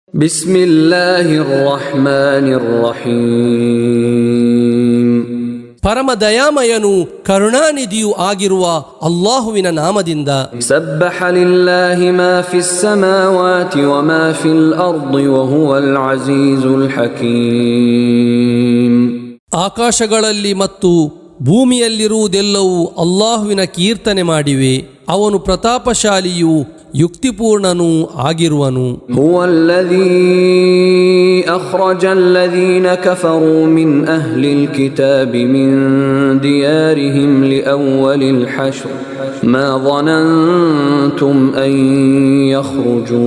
ಬಿಸ್ಮಿಲ್ಲಾಹಿರ್ ರಹ್ಮಾನಿರ್ ರಹೀಂ. ಪರಮ ದಯಾಮಯನು ಕರುಣಾನಿಧಿಯೂ ಆಗಿರುವ ಅಲ್ಲಾಹುವಿನ ನಾಮದಿಂದ. ಸಬ್ಬಹ ಲಿಲ್ಲಾಹಿ ಮಾ ಫಿಸ್ ಸಮಾವಾತಿ ವ ಮಾ ಫಿಲ್ ಅರ್ದಿ ವ ಹುವಲ್ ಅಜೀಜುಲ್ ಹಕೀಂ. ಆಕಾಶಗಳಲ್ಲಿ ಮತ್ತು ಭೂಮಿಯಲ್ಲಿರುವುದೆಲ್ಲವೂ ಅಲ್ಲಾಹುವಿನ ಕೀರ್ತನೆ ಮಾಡಿವೆ. ಅವನು ಪ್ರತಾಪಶಾಲಿಯೂ ಯುಕ್ತಿಪೂರ್ಣನೂ ಆಗಿರುವನು. ಹುವಲ್ಲದೀ ಅಖ್ರಜಲ್ಲದೀನ ಕಫರೂ ಮಿನ್ ಅಹ್ಲಿಲ್ ಕಿತಾಬಿ ಮಿನ್ ದಿಯಾರಿಹಿಂ ಲಿಅವ್ವಲಿಲ್ ಹಶ್ರ್ ಮಾ ظننتم ಅನ್ ಯಖ್ರುಜೂ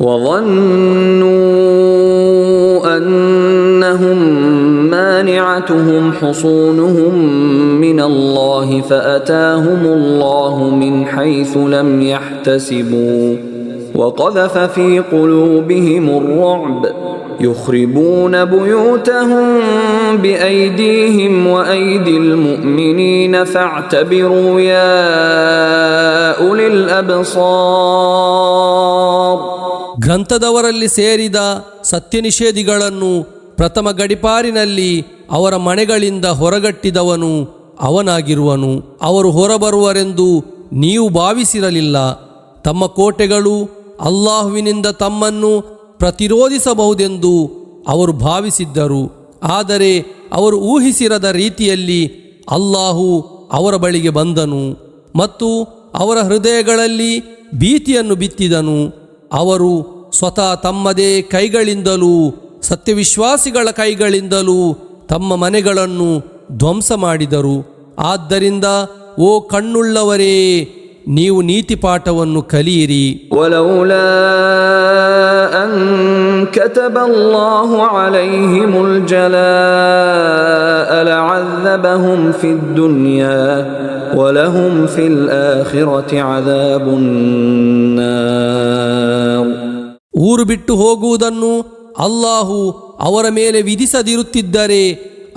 ವظನ್ನೂ ಅನ್ನಹುಂ مانعتهم حصونهم من الله فأتاهم الله من حيث لم يحتسبوا وقذف في قلوبهم الرعب يخربون بيوتهم بأيديهم وأيدي المؤمنين فاعتبروا يا أولي الأبصار. ಗ್ರಂಥದವರಲ್ಲಿ ಸೇರಿದ ಸತ್ಯನಿಷೇಧಿಗಳನ್ನು ಪ್ರಥಮ ಗಡಿಪಾರಿನಲ್ಲಿ ಅವರ ಮನೆಗಳಿಂದ ಹೊರಗಟ್ಟಿದವನು ಅವನಾಗಿರುವನು. ಅವರು ಹೊರಬರುವರೆಂದು ನೀವು ಭಾವಿಸಿರಲಿಲ್ಲ. ತಮ್ಮ ಕೋಟೆಗಳು ಅಲ್ಲಾಹುವಿನಿಂದ ತಮ್ಮನ್ನು ಪ್ರತಿರೋಧಿಸಬಹುದೆಂದು ಅವರು ಭಾವಿಸಿದ್ದರು. ಆದರೆ ಅವರು ಊಹಿಸಿರದ ರೀತಿಯಲ್ಲಿ ಅಲ್ಲಾಹು ಅವರ ಬಳಿಗೆ ಬಂದನು ಮತ್ತು ಅವರ ಹೃದಯಗಳಲ್ಲಿ ಭೀತಿಯನ್ನು ಬಿತ್ತಿದನು. ಅವರು ಸ್ವತಃ ತಮ್ಮದೇ ಕೈಗಳಿಂದಲೂ ಸತ್ಯವಿಶ್ವಾಸಿಗಳ ಕೈಗಳಿಂದಲೂ ತಮ್ಮ ಮನೆಗಳನ್ನು ಧ್ವಂಸ ಮಾಡಿದರು. ಆದ್ದರಿಂದ ಓ ಕಣ್ಣುಳ್ಳವರೇ, ನೀವು ನೀತಿಪಾಠವನ್ನು ಕಲಿಯಿರಿ. ವಲೌಲಾ ಅನ್ ಕತಬಲ್ಲಾಹು ಅಲೈಹಿಮುಲ್ ಜಲಾಅ ಲಅذبهم ಫಿದ್ ದುನ್ಯಾ ವಲಹುಂ ಫಿಲ್ ಆಖಿರತಿ ಅದಾಬುನ್ ನಾರ್. ಊರು ಬಿಟ್ಟು ಹೋಗುವುದನ್ನು ಅಲ್ಲಾಹು ಅವರ ಮೇಲೆ ವಿಧಿಸದಿರುತ್ತಿದ್ದರೆ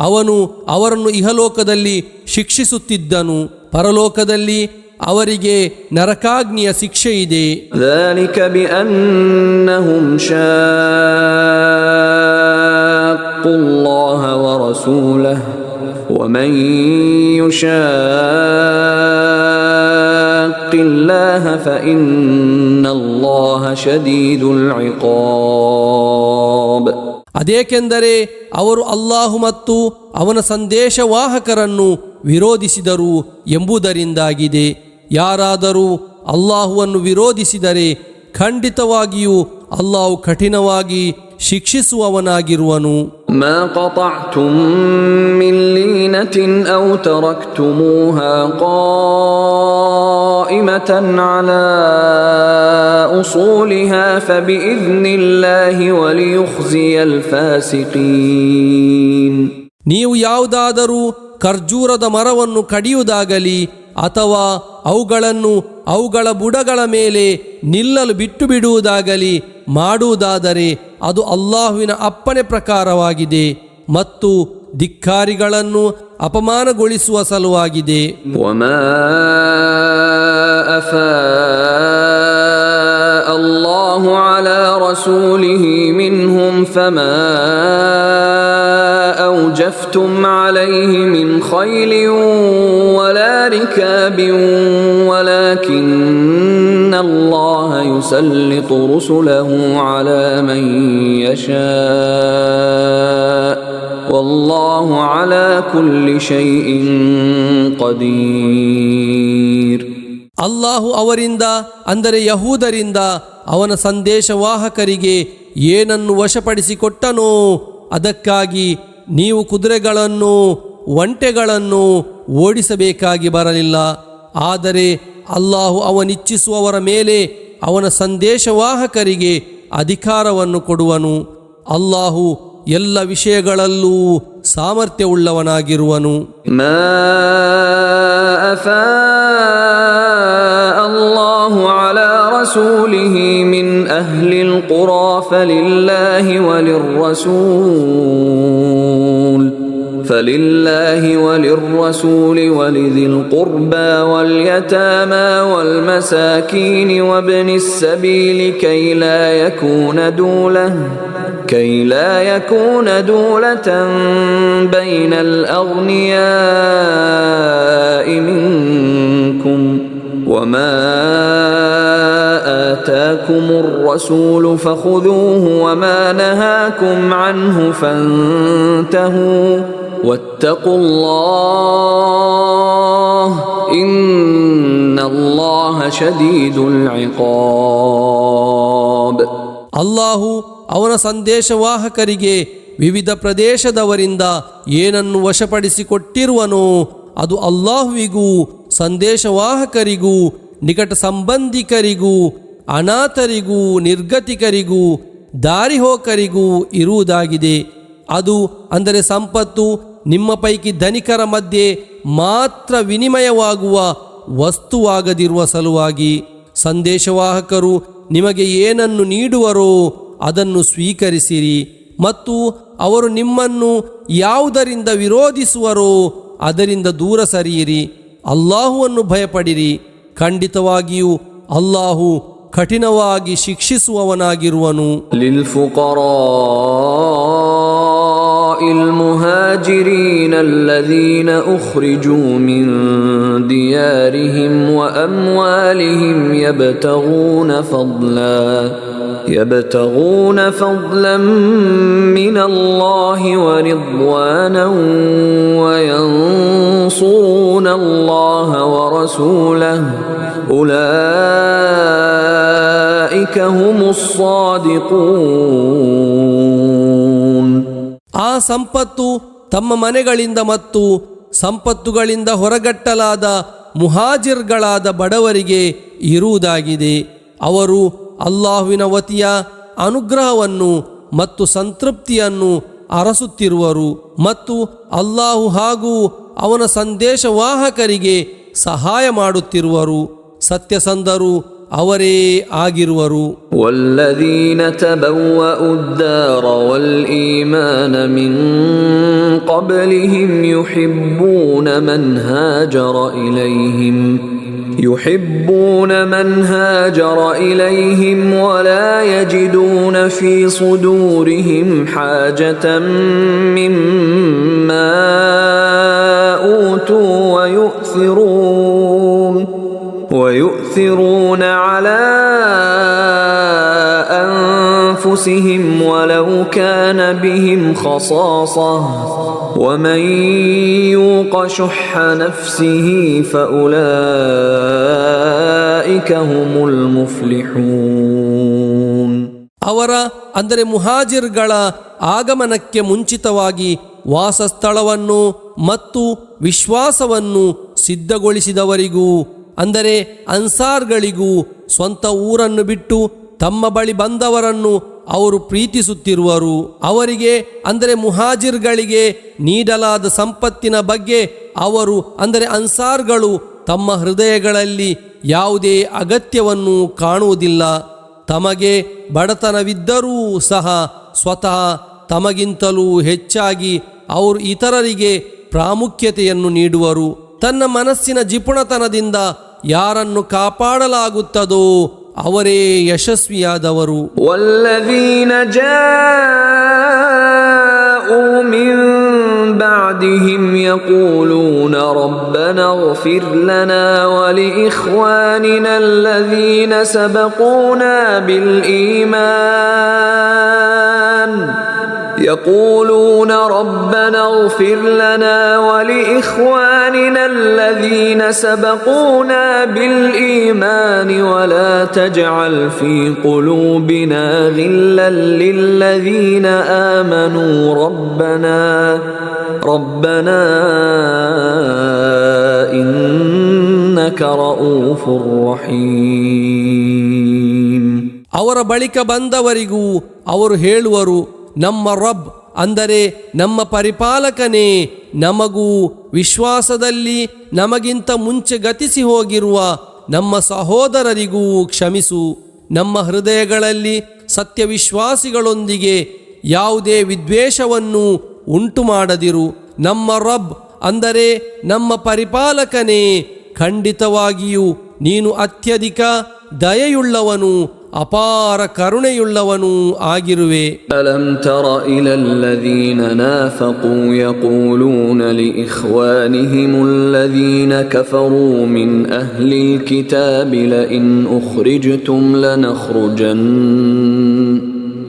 ಅವನು ಅವರನ್ನು ಇಹಲೋಕದಲ್ಲಿ ಶಿಕ್ಷಿಸುತ್ತಿದ್ದನು. ಪರಲೋಕದಲ್ಲಿ ಅವರಿಗೆ ನರಕಾಗ್ನಿಯ ಶಿಕ್ಷೆ ಇದೆ. ذلك بأنهم شاقوا الله ورسوله ومن يشاق الله فإن الله شديد العقاب. ಅದೇಕೆಂದರೆ ಅವರು ಅಲ್ಲಾಹು ಮತ್ತು ಅವನ ಸಂದೇಶವಾಹಕರನ್ನು ವಿರೋಧಿಸಿದರು ಎಂಬುದರಿಂದಾಗಿದೆ. ಯಾರಾದರೂ ಅಲ್ಲಾಹುವನ್ನು ವಿರೋಧಿಸಿದರೆ ಖಂಡಿತವಾಗಿಯೂ ಅಲ್ಲಾಹು ಕಠಿಣವಾಗಿ ಶಿಕ್ಷಿಸುವವನಾಗಿರುವನು. ಮಾ قطعتم من لينة أو تركتموها قائمة على أصولها فبإذن الله وليخزي الفاسقين. ನೀವು ಯಾವುದಾದರೂ ಖರ್ಜೂರದ ಮರವನ್ನು ಕಡಿಯುವುದಾಗಲಿ ಅಥವಾ ಅವುಗಳನ್ನು ಅವುಗಳ ಬುಡಗಳ ಮೇಲೆ ನಿಲ್ಲಲು ಬಿಟ್ಟು ಬಿಡುವುದಾಗಲಿ ಮಾಡುವುದಾದರೆ ಅದು ಅಲ್ಲಾಹುವಿನ ಅಪ್ಪಣೆ ಪ್ರಕಾರವಾಗಿದೆ ಮತ್ತು ಧಿಕ್ಕಾರಿಗಳನ್ನು ಅಪಮಾನಗೊಳಿಸುವ ಸಲುವಾಗಿದೆ. ವಮಾ ಅಫಾಅ ಅಲ್ಲಾಹು ಅಲಾ ರಸೂಲಿಹಿ ಮಿನ್ಹುಂ ಫಮಾ أوجفتم عليه من خيل ولا ركاب ولكن الله يسلط رسله على من يشاء والله على كل شيء قدير. ಅಲ್ಲಾಹು ಅವರಿಂದ ಅಂದರೆ ಯಹೂದರಿಂದ ಅವನ ಸಂದೇಶವಾಹಕರಿಗೆ ಏನನ್ನು ವಶಪಡಿಸಿಕೊಟ್ಟನೋ ಅದಕ್ಕಾಗಿ ನೀವು ಕುದುರೆಗಳನ್ನು ಒಂಟೆಗಳನ್ನು ಓಡಿಸಬೇಕಾಗಿ ಬರಲಿಲ್ಲ. ಆದರೆ ಅಲ್ಲಾಹು ಅವನಿಚ್ಛಿಸುವವರ ಮೇಲೆ ಅವನ ಸಂದೇಶವಾಹಕರಿಗೆ ಅಧಿಕಾರವನ್ನು ಕೊಡುವನು. ಅಲ್ಲಾಹು ಎಲ್ಲ ವಿಷಯಗಳಲ್ಲೂ ಸಾಮರ್ಥ್ಯವುಳ್ಳವನಾಗಿರುವನು. ಮಾ ಅಫಾಅ ಅಲ್ಲಾಹು ಅಲಾ ರಸೂಲಿಹಿ ಮಿನ್ ಅಹ್ಲಿಲ್ ಖುರಾ ಫಲಿಲ್ಲಾಹಿ ವಲಿರ್ರಸೂಲ್ فلله وللرسول ولذي القربى واليتامى والمساكين وابن السبيل كي لا يكون دولة بين الأغنياء منكم وما آتاكم الرسول فخذوه وما نهاكم عنه فانتهوا واتقوا الله إن الله شديد العقاب. ಅಲ್ಲಾಹು ಅವನ ಸಂದೇಶವಾಹಕರಿಗೆ ವಿವಿಧ ಪ್ರದೇಶದವರಿಂದ ಏನನ್ನು ವಶಪಡಿಸಿಕೊಟ್ಟಿರುವನೋ ಅದು ಅಲ್ಲಾಹುವಿಗೂ ಸಂದೇಶವಾಹಕರಿಗೂ ನಿಕಟ ಸಂಬಂಧಿಕರಿಗೂ ಅನಾಥರಿಗೂ ನಿರ್ಗತಿಕರಿಗೂ ದಾರಿಹೋಕರಿಗೂ ಇರುವುದಾಗಿದೆ. ಅದು ಅಂದರೆ ಸಂಪತ್ತು ನಿಮ್ಮ ಪೈಕಿ ಧನಿಕರ ಮಧ್ಯೆ ಮಾತ್ರ ವಿನಿಮಯವಾಗುವ ವಸ್ತುವಾಗದಿರುವ ಸಲುವಾಗಿ ಸಂದೇಶವಾಹಕರು ನಿಮಗೆ ಏನನ್ನು ನೀಡುವರೋ ಅದನ್ನು ಸ್ವೀಕರಿಸಿರಿ ಮತ್ತು ಅವರು ನಿಮ್ಮನ್ನು ಯಾವುದರಿಂದ ವಿರೋಧಿಸುವರೋ ಅದರಿಂದ ದೂರ ಸರಿಯಿರಿ. ಅಲ್ಲಾಹುವನ್ನು ಭಯಪಡಿರಿ, ಖಂಡಿತವಾಗಿಯೂ ಅಲ್ಲಾಹು ಕಠಿಣವಾಗಿ ಶಿಕ್ಷಿಸುವವನಾಗಿರುವನು. المهاجرين الذين أخرجوا من ديارهم وأموالهم يبتغون فضلا من الله ورضوانا وينصرون الله ورسوله أولئك هم الصادقون. ಆ ಸಂಪತ್ತು ತಮ್ಮ ಮನೆಗಳಿಂದ ಮತ್ತು ಸಂಪತ್ತುಗಳಿಂದ ಹೊರಗಟ್ಟಲಾದ ಮುಹಾಜಿರ್ಗಳಾದ ಬಡವರಿಗೆ ಇರುವುದಾಗಿದೆ. ಅವರು ಅಲ್ಲಾಹುವಿನ ವತಿಯ ಅನುಗ್ರಹವನ್ನು ಮತ್ತು ಸಂತೃಪ್ತಿಯನ್ನು ಅರಸುತ್ತಿರುವರು ಮತ್ತು ಅಲ್ಲಾಹು ಹಾಗೂ ಅವನ ಸಂದೇಶವಾಹಕರಿಗೆ ಸಹಾಯ ಮಾಡುತ್ತಿರುವರು. ಸತ್ಯಸಂಧರು ಅವರೇ ಆಗಿರುವರು. والذين تبوأوا الدار والإيمان من قبلهم يحبون من هاجر إليهم ولا يجدون في صدورهم حاجة مما أوتوا ويؤثرون على أنفسهم ولو كان بهم خصاصة ومن يوق شح نفسه فأولئك هم المفلحون. ಅವರ ಅಂದರೆ ಮುಹಾಜಿರ್ಗಳ ಆಗಮನಕ್ಕೆ ಮುಂಚಿತವಾಗಿ ವಾಸಸ್ಥಳವನ್ನು ಮತ್ತು ವಿಶ್ವಾಸವನ್ನು ಸಿದ್ಧಗೊಳಿಸಿದವರಿಗೂ ಅಂದರೆ ಅನ್ಸಾರ್ಗಳಿಗೂ ಸ್ವಂತ ಊರನ್ನು ಬಿಟ್ಟು ತಮ್ಮ ಬಳಿ ಬಂದವರನ್ನು ಅವರು ಪ್ರೀತಿಸುತ್ತಿರುವರು. ಅವರಿಗೆ ಅಂದರೆ ಮುಹಾಜಿರ್ಗಳಿಗೆ ನೀಡಲಾದ ಸಂಪತ್ತಿನ ಬಗ್ಗೆ ಅವರು ಅಂದರೆ ಅನ್ಸಾರ್ಗಳು ತಮ್ಮ ಹೃದಯಗಳಲ್ಲಿ ಯಾವುದೇ ಅಗತ್ಯವನ್ನು ಕಾಣುವುದಿಲ್ಲ. ತಮಗೆ ಬಡತನವಿದ್ದರೂ ಸಹ ಸ್ವತಃ ತಮಗಿಂತಲೂ ಹೆಚ್ಚಾಗಿ ಅವರು ಇತರರಿಗೆ ಪ್ರಾಮುಖ್ಯತೆಯನ್ನು ನೀಡುವರು. ತನ್ನ ಮನಸ್ಸಿನ ಜಿಪುಣತನದಿಂದ ಯಾರನ್ನು ಕಾಪಾಡಲಾಗುತ್ತದೋ ಅವರೇ ಯಶಸ್ವಿಯಾದವರು. والذين جاءوا من بعدهم يقولون ربنا اغفر لنا ولإخواننا الذين سبقونا بالإيمان يقولون ربنا اغفر لنا ولإخواننا الذين سبقونا بالإيمان ولا تجعل في قلوبنا غلا للذين آمنوا ربنا إنك رؤوف رحيم. ಅವರ ಬಳಿಕ ಬಂದವರಿಗೂ ಅವರು ಹೇಳುವರು, ನಮ್ಮ ರಬ್ ಅಂದರೆ ನಮ್ಮ ಪರಿಪಾಲಕನೇ, ನಮಗೂ ವಿಶ್ವಾಸದಲ್ಲಿ ನಮಗಿಂತ ಮುಂಚೆ ಗತಿಸಿ ಹೋಗಿರುವ ನಮ್ಮ ಸಹೋದರರಿಗೂ ಕ್ಷಮಿಸು. ನಮ್ಮ ಹೃದಯಗಳಲ್ಲಿ ಸತ್ಯವಿಶ್ವಾಸಿಗಳೊಂದಿಗೆ ಯಾವುದೇ ವಿದ್ವೇಷವನ್ನು ಉಂಟು ಮಾಡದಿರು ನಮ್ಮ ರಬ್ ಅಂದರೆ ನಮ್ಮ ಪರಿಪಾಲಕನೇ, ಖಂಡಿತವಾಗಿಯೂ ನೀನು ಅತ್ಯಧಿಕ ದಯೆಯುಳ್ಳವನು, ಅಪಾರ ಕರುಣೆಯುಳ್ಳವನು ಆಗಿರುವೆ. ألم تر إلى الذين نافقوا يقولون لإخوانهم الذين كفروا من أهل الكتاب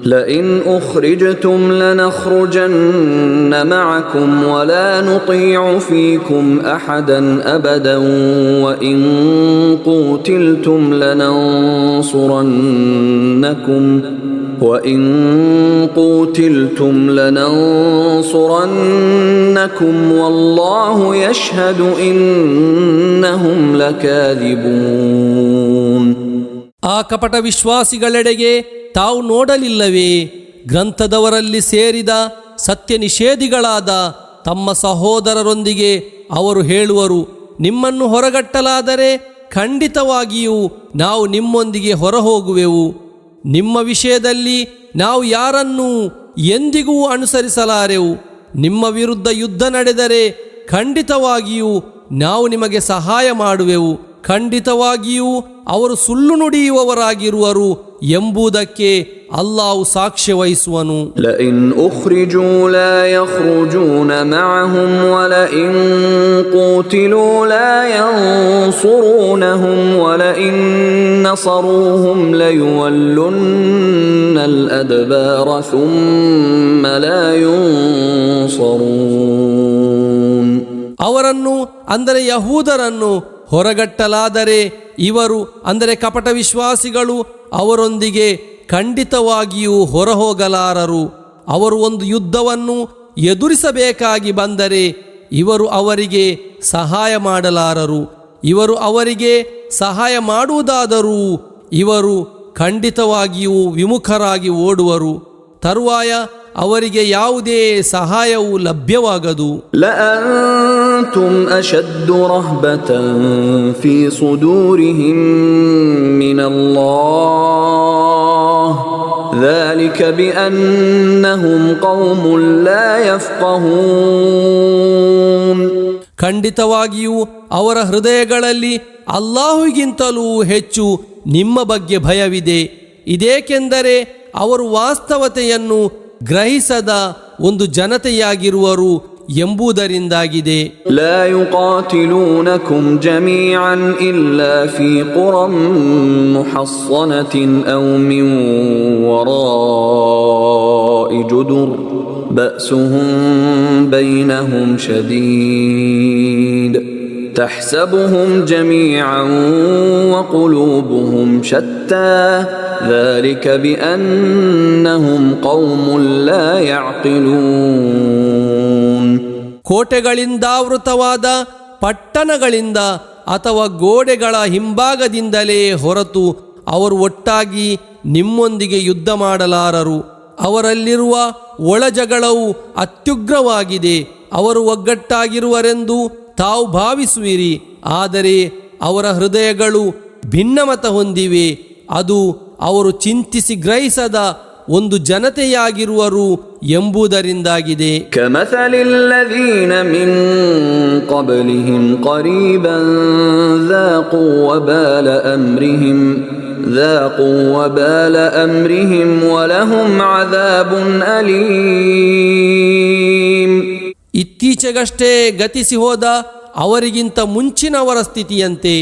لئن أخرجتم لنخرجن معكم ولا نطيع فيكم أحدا أبدا وإن قوتلتم لننصرنكم والله يشهد إنهم لكاذبون. ಆ ಕಪಟ ವಿಶ್ವಾಸಿಗಳೆಡೆಗೆ ತಾವು ನೋಡಲಿಲ್ಲವೇ? ಗ್ರಂಥದವರಲ್ಲಿ ಸೇರಿದ ಸತ್ಯ ನಿಷೇಧಿಗಳಾದ ತಮ್ಮ ಸಹೋದರರೊಂದಿಗೆ ಅವರು ಹೇಳುವರು, ನಿಮ್ಮನ್ನು ಹೊರಗಟ್ಟಲಾದರೆ ಖಂಡಿತವಾಗಿಯೂ ನಾವು ನಿಮ್ಮೊಂದಿಗೆ ಹೊರಹೋಗುವೆವು. ನಿಮ್ಮ ವಿಷಯದಲ್ಲಿ ನಾವು ಯಾರನ್ನೂ ಎಂದಿಗೂ ಅನುಸರಿಸಲಾರೆವು. ನಿಮ್ಮ ವಿರುದ್ಧ ಯುದ್ಧ ನಡೆದರೆ ಖಂಡಿತವಾಗಿಯೂ ನಾವು ನಿಮಗೆ ಸಹಾಯ ಮಾಡುವೆವು. ಖಂಡಿತವಾಗಿಯೂ ಅವರು ಸುಳ್ಳು ನುಡಿಯುವವರಾಗಿರುವರು ಎಂಬುದಕ್ಕೆ ಅಲ್ಲಾಹು ಸಾಕ್ಷ್ಯ ವಹಿಸುವನು. لئن أخرجوا لا يخرجون معهم ولئن قوتلوا لا ينصرونهم ولئن نصروهم ليولن الأدبار ثم لا ينصرون. ಅವರನ್ನು ಅಂದರೆ ಯಹೂದರನ್ನು ಹೊರಗಟ್ಟಲಾದರೆ ಇವರು ಅಂದರೆ ಕಪಟ ವಿಶ್ವಾಸಿಗಳು ಅವರೊಂದಿಗೆ ಖಂಡಿತವಾಗಿಯೂ ಹೊರಹೋಗಲಾರರು. ಅವರು ಒಂದು ಯುದ್ಧವನ್ನು ಎದುರಿಸಬೇಕಾಗಿ ಬಂದರೆ ಇವರು ಅವರಿಗೆ ಸಹಾಯ ಮಾಡಲಾರರು. ಇವರು ಅವರಿಗೆ ಸಹಾಯ ಮಾಡುವುದಾದರೂ ಇವರು ಖಂಡಿತವಾಗಿಯೂ ವಿಮುಖರಾಗಿ ಓಡುವರು. ತರುವಾಯ ಅವರಿಗೆ ಯಾವುದೇ ಸಹಾಯವೂ ಲಭ್ಯವಾಗದು. لأنتم أشد رهبة في صدورهم من الله ذلك بأنهم قوم لا يفقهون. ಖಂಡಿತವಾಗಿಯೂ ಅವರ ಹೃದಯಗಳಲ್ಲಿ ಅಲ್ಲಾಹುಗಿಂತಲೂ ಹೆಚ್ಚು ನಿಮ್ಮ ಬಗ್ಗೆ ಭಯವಿದೆ. ಇದೇಕೆಂದರೆ ಅವರು ವಾಸ್ತವತೆಯನ್ನು ಗ್ರಹಿಸದ ಒಂದು ಜನತೆಯಾಗಿರುವರು ಎಂಬುದರಿಂದಾಗಿದೆ. لا يقاتلونكم جميعا إلا في قرى محصنة أو من وراء جدر بأسهم بينهم شديد تحسبهم جميعا وقلوبهم شتى ذلك بأنهم قوم لا يعقلون. ಕೋಟೆಗಳಿಂದಾವೃತವಾದ ಪಟ್ಟಣಗಳಿಂದ ಅಥವಾ ಗೋಡೆಗಳ ಹಿಂಭಾಗದಿಂದಲೇ ಹೊರತು ಅವರು ಒಟ್ಟಾಗಿ ನಿಮ್ಮೊಂದಿಗೆ ಯುದ್ಧ ಮಾಡಲಾರರು. ಅವರಲ್ಲಿರುವ ಒಳಜಗಳವು ಅತ್ಯುಗ್ರವಾಗಿದೆ. ಅವರು ಒಗ್ಗಟ್ಟಾಗಿರುವರೆಂದು ತಾವು ಭಾವಿಸುವಿರಿ, ಆದರೆ ಅವರ ಹೃದಯಗಳು ಭಿನ್ನಮತ ಹೊಂದಿವೆ. ಅದು ಅವರು ಚಿಂತಿಸಿ ಗ್ರಹಿಸದ ಒಂದು ಜನತೆಯಾಗಿರುವರು ಎಂಬುದರಿಂದಾಗಿದೆ. ಕಮಥಲಿಲ್ ಲದೀನ ಮಿನ್ क़ब्लिಹಿಂ क़ರೀಬನ್ ذاقوا وبال أمرهم ولهم عذاب أليم. ಇತ್ತೀಚೆಗಷ್ಟೇ ಗತಿಸಿ ಹೋದ ಅವರಿಗಿಂತ ಮುಂಚಿನವರ ಸ್ಥಿತಿಯಂತೆ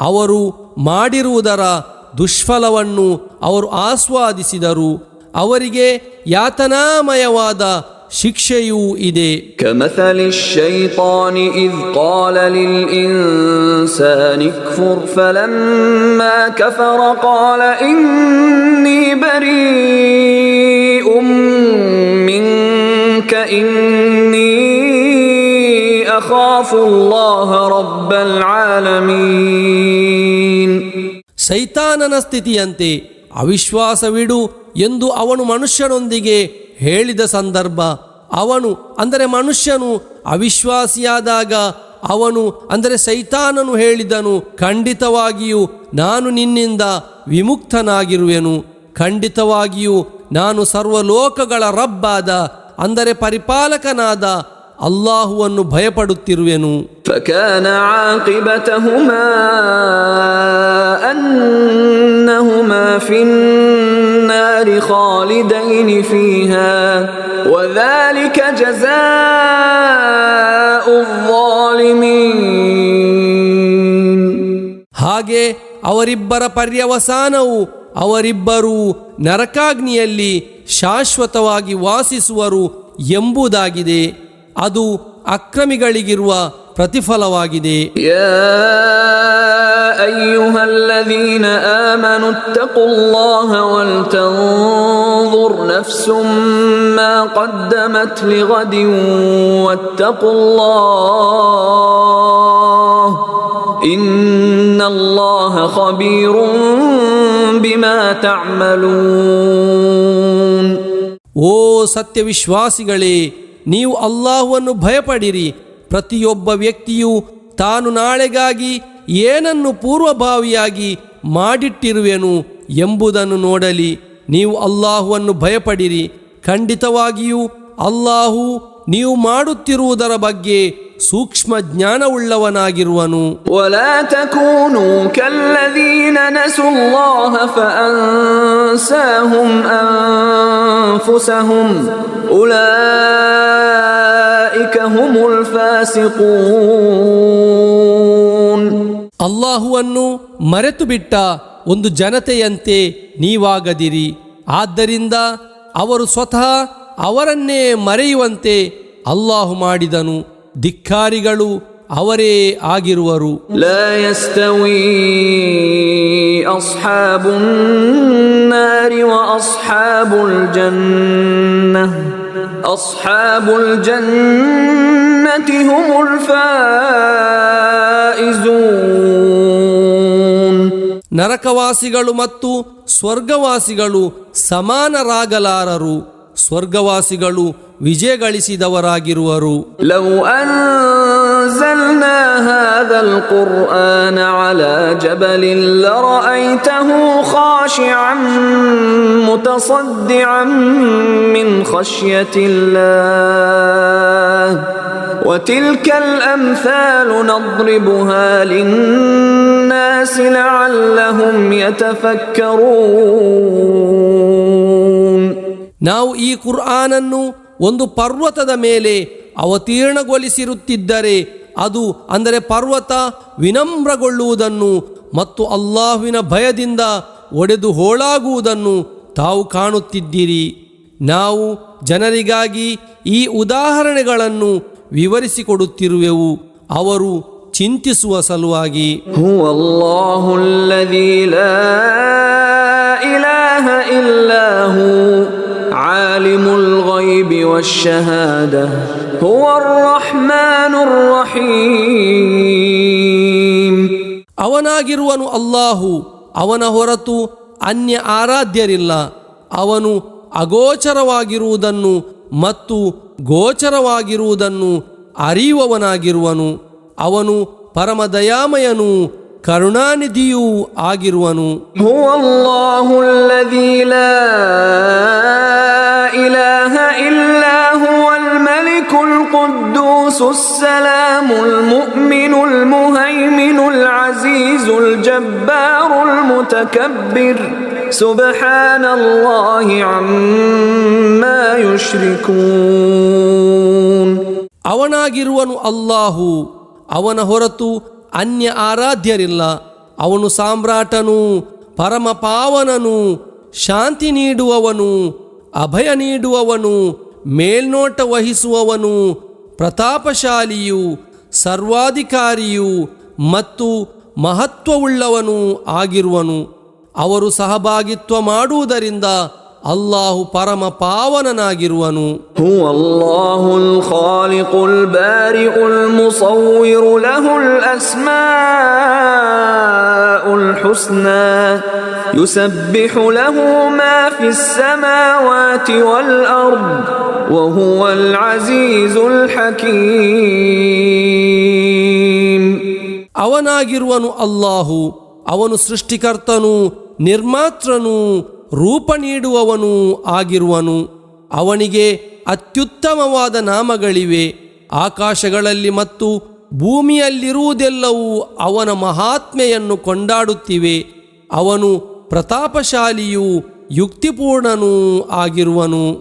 ಅವರು ಮಾಡಿರುವುದರ ದುಷ್ಫಲವನ್ನು ಅವರು ಆಸ್ವಾದಿಸಿದರು. ಅವರಿಗೆ ಯಾತನಾಮಯವಾದ ಶಿಕ್ಷೆಯೂ ಇದೆ. ಕಮಥಲಿ ಶೈತಾನಿ ಇದ್ قال للإنسان اكفر فلما كفر قال إني بريء منك إني أخاف الله رب العالمين. ಸೈತಾನನ ಸ್ಥಿತಿಯಂತೆ ಅವಿಶ್ವಾಸವಿಡು ಎಂದು ಅವನು ಮನುಷ್ಯನೊಂದಿಗೆ ಹೇಳಿದ ಸಂದರ್ಭ. ಅವನು ಅಂದರೆ ಮನುಷ್ಯನು ಅವಿಶ್ವಾಸಿಯಾದಾಗ ಅವನು ಅಂದರೆ ಸೈತಾನನು ಹೇಳಿದನು, ಖಂಡಿತವಾಗಿಯೂ ನಾನು ನಿನ್ನಿಂದ ವಿಮುಕ್ತನಾಗಿರುವೆನು. ಖಂಡಿತವಾಗಿಯೂ ನಾನು ಸರ್ವಲೋಕಗಳ ರಬ್ಬಾದ ಅಂದರೆ ಪರಿಪಾಲಕನಾದ ಅಲ್ಲಾಹುವನ್ನು ಭಯಪಡುತ್ತಿರುವೆನು. فكان عاقبتهما أنهما في النار خالدين فيها وذلك جزاء الظالمين. ಹಾಗೆ ಅವರಿಬ್ಬರ ಪರ್ಯವಸಾನವು ಅವರಿಬ್ಬರೂ ನರಕಾಗ್ನಿಯಲ್ಲಿ ಶಾಶ್ವತವಾಗಿ ವಾಸಿಸುವರು ಎಂಬುದಾಗಿದೆ. ಅದು ಅಕ್ರಮಿಗಳಿಗಿರುವ ಪ್ರತಿಫಲವಾಗಿದೆ. ಯಾ ಅಯ್ಯುಹಲ್ಲದೀನ ಆಮನು ಇತ್ತಖುಲ್ಲಾಹ ವಲ್ತಂظುರ್ ನಫ್ಸುಂ ಮಾ क़द्दಮತ್ ಲಿಗದಿನ್ ವತ್ತಖುಲ್ಲಾಹ ಇನ್ನಲ್ಲಾಹ ಖಬೀರುಂ ಬಿಮಾ ತಅಮಲೂನ್. ಓ ಸತ್ಯವಿಶ್ವಾಸಿಗಳೇ, ನೀವು ಅಲ್ಲಾಹುವನ್ನು ಭಯಪಡಿರಿ. ಪ್ರತಿಯೊಬ್ಬ ವ್ಯಕ್ತಿಯು ತಾನು ನಾಳೆಗಾಗಿ ಏನನ್ನು ಪೂರ್ವಭಾವಿಯಾಗಿ ಮಾಡಿಟ್ಟಿರುವೆನು ಎಂಬುದನ್ನು ನೋಡಲಿ. ನೀವು ಅಲ್ಲಾಹುವನ್ನು ಭಯಪಡಿರಿ. ಖಂಡಿತವಾಗಿಯೂ ಅಲ್ಲಾಹು ನೀವು ಮಾಡುತ್ತಿರುವುದರ ಬಗ್ಗೆ ಸೂಕ್ಷ್ಮ ಜ್ಞಾನವುಳ್ಳವನಾಗಿರುವನು. ವಲಾ ತಕೂನು ಕಲ್ಲದೀನ ನಸುಲ್ಲಾಹ ಫಅನ್ಸಾಹುಂ ಅನ್ಫುಸಹುಂ ಉಲೈಕ ಹುಮುಲ್ ಫಾಸಿಕೂನ್. ಅಲ್ಲಾಹುವನ್ನು ಮರೆತು ಬಿಟ್ಟ ಒಂದು ಜನತೆಯಂತೆ ನೀವಾಗದಿರಿ. ಆದ್ದರಿಂದ ಅವರು ಸ್ವತಃ ಅವರನ್ನೇ ಮರೆಯುವಂತೆ ಅಲ್ಲಾಹು ಮಾಡಿದನು. ಧಿಕ್ಕಾರಿಗಳು ಅವರೇ ಆಗಿರುವರು. ಲಾ ಯಸ್ತವಿ ಅಸ್ಹಾಬುನ್ ನಾರಿ ವ ಅಸ್ಹಾಬುಲ್ ಜನ್ನಹ ಅಸ್ಹಾಬುಲ್ ಜನ್ನತಿ ಹುಮುಲ್ ಫಾಯಿಜೂನ್. ನರಕವಾಸಿಗಳು ಮತ್ತು ಸ್ವರ್ಗವಾಸಿಗಳು ಸಮಾನರಾಗಲಾರರು. ಸ್ವರ್ಗವಾಸಿಗಳು ವಿಜಯ ಗಳಿಸಿದವರಾಗಿರುವರು. ಲೌ ಅನ್ಜಲ್ನಾ ಹಾದಲ್ ಕುರ್ಆನ ಅಲಾ ಜಬಲಿನ್ ಲರಅಯ್ತಹು ಖಾಶಿಅನ್ ಮುತಸದ್ದಿಅನ್ ಮಿನ್ ಖಶ್ಯತಿಲ್ಲಾಹ್ ವತಿಲ್ಕಲ್ ಅಮ್ಸಾಲು ನದ್ರಿಬುಹಾ ಲಿನ್ನಾಸಿ ಲಅಲ್ಲಹುಂ ಯತಫಕ್ಕರೂನ್. ನಾವು ಈ ಕುರ್ಆನನ್ನು ಒಂದು ಪರ್ವತದ ಮೇಲೆ ಅವತೀರ್ಣಗೊಳಿಸಿರುತ್ತಿದ್ದರೆ ಅದು ಅಂದರೆ ಪರ್ವತ ವಿನಮ್ರಗೊಳ್ಳುವುದನ್ನು ಮತ್ತು ಅಲ್ಲಾಹುವಿನ ಭಯದಿಂದ ಒಡೆದು ಹೋಳಾಗುವುದನ್ನು ತಾವು ಕಾಣುತ್ತಿದ್ದೀರಿ. ನಾವು ಜನರಿಗಾಗಿ ಈ ಉದಾಹರಣೆಗಳನ್ನು ವಿವರಿಸಿಕೊಡುತ್ತಿರುವೆವು, ಅವರು ಚಿಂತಿಸುವ ಸಲುವಾಗಿ. ಹುವಲ್ಲಾಹುಲ್ಲದೀ ಲಾ ಇಲಾಹ ಇಲ್ಲಾ ಹು ಆಲಿಮುಲ್ ಗೈಬಿ ವಶ್ಶಹಾದಹ ಹುವರ್ ರಹ್ಮಾನುರ್ ರಹೀಮ್. ಅವನಾಗಿರುವನು ಅಲ್ಲಾಹು, ಅವನ ಹೊರತು ಅನ್ಯ ಆರಾಧ್ಯರಿಲ್ಲ. ಅವನು ಅಗೋಚರವಾಗಿರುವುದನ್ನು ಮತ್ತು ಗೋಚರವಾಗಿರುವುದನ್ನು ಅರಿಯುವವನಾಗಿರುವನು. ಅವನು ಪರಮದಯಾಮಯನು ಕರುಣಾನಿಧಿಯೂ ಆಗಿರುವನು. ಹುವಲ್ಲಾಹುಲ್ಲದೀ ಲಾ ಇಲಾಹ ಇಲ್ಲಾ ಹುವಲ್ ಮಲಿಕುಲ್ ಕುದ್ದೂಸುಸ್ ಸಲಾಮುಲ್ ಮುಅ್ಮಿನುಲ್ ಮುಹೈಮಿನುಲ್ ಅಜೀಜುಲ್ ಜಬ್ಬಾರುಲ್ ಮುತಕಬ್ಬಿರ್ ಸುಬ್ಹಾನಲ್ಲಾಹಿ ಅಮ್ಮಾ ಯುಶ್ರಿಕೂನ್. ಅವನಾಗಿರುವನು ಅಲ್ಲಾಹು, ಅವನ ಹೊರತು ಅನ್ಯ ಆರಾಧ್ಯರಿಲ್ಲ. ಅವನು ಸಾಮ್ರಾಟನು, ಪರಮ ಪಾವನನು, ಶಾಂತಿ ನೀಡುವವನು, ಅಭಯ ನೀಡುವವನು, ಮೇಲ್ನೋಟ ವಹಿಸುವವನು, ಪ್ರತಾಪಶಾಲಿಯು, ಸರ್ವಾಧಿಕಾರಿಯು ಮತ್ತು ಮಹತ್ವವುಳ್ಳವನು ಆಗಿರುವನು. ಅವರು ಸಹಭಾಗಿತ್ವ ಮಾಡುವುದರಿಂದ ಅಲ್ಲಾಹು ಪರಮ ಪಾವನನಾಗಿರುವನು. ಹುವಲ್ಲಾಹುಲ್ ಖಾಲಿಕುಲ್ ಬಾರಿಉಲ್ ಮುಸವ್ವಿರು ಲಹುಲ್ ಅಸ್ಮಾಉಲ್ ಹುಸ್ನಾ ಯುಸಬ್ಬಿಹು ಲಹು ಮಾ ಫಿಸ್ ಸಮಾವಾತಿ ವಲ್ ಅರ್ದ್ ವಹುವಲ್ ಅಜೀಜುಲ್ ಹಕೀಮ್. ಅವನಾಗಿರುವನು ಅಲ್ಲಾಹು, ಅವನು ಸೃಷ್ಟಿಕರ್ತನು, ನಿರ್ಮಾತೃನು, ರೂಪ ನೀಡುವವನು ಆಗಿರುವನು. ಅವನಿಗೆ ಅತ್ಯುತ್ತಮವಾದ ನಾಮಗಳಿವೆ. ಆಕಾಶಗಳಲ್ಲಿ ಮತ್ತು ಭೂಮಿಯಲ್ಲಿರುವುದೆಲ್ಲವೂ ಅವನ ಮಹಾತ್ಮೆಯನ್ನು ಕೊಂಡಾಡುತ್ತಿವೆ. ಅವನು ಪ್ರತಾಪಶಾಲಿಯೂ ಯುಕ್ತಿಪೂರ್ಣನೂ ಆಗಿರುವನು.